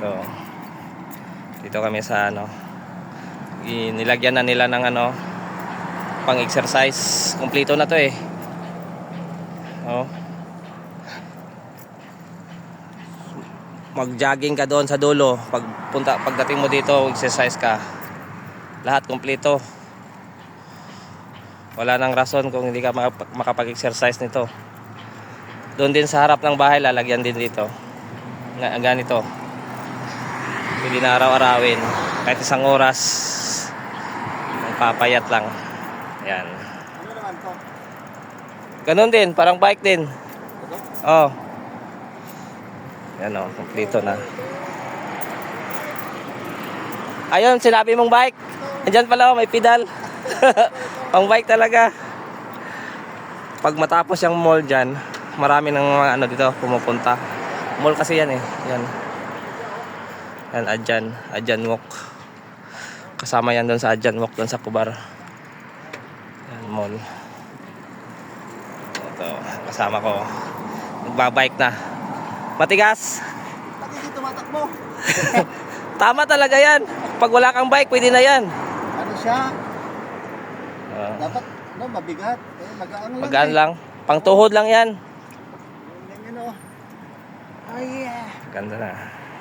So, dito kami sa ano, nilagyan na nila ng ano, pang exercise. Kumpleto na to eh. Oh. Mag-jogging ka doon sa dulo. Pagdating mo dito, exercise ka. Lahat kumpleto. Wala nang rason kung hindi ka makapag-exercise nito. Doon din sa harap ng bahay, lalagyan din dito. Ganito. Pwede na araw-arawin. Kahit isang oras. Magpapayat lang. Ayan. Ano naman to? Ganun din, parang bike din. Oh. Yan o, kompleto na. Ayun, sinabi mong bike. Andyan pala, may pedal. Pang bike talaga. Pag matapos yung mall dyan, marami ng mga ano dito pumupunta. Mall kasi yan eh. Yan. Yan, Adjan Walk. Kasama yan doon sa Adjan Walk, doon sa Kubar. Yan, mall. Ito, kasama ko. Nagbabike na. Matigas. Pati dito tumatakbo. Tama talaga yan. Pag wala kang bike, pwede na yan. Ano siya? Dapat no, mabigat. Magaan lang. Magaan lang. Pangtuhod lang yan. Ganyan o. Ay, yeah. Ganda na.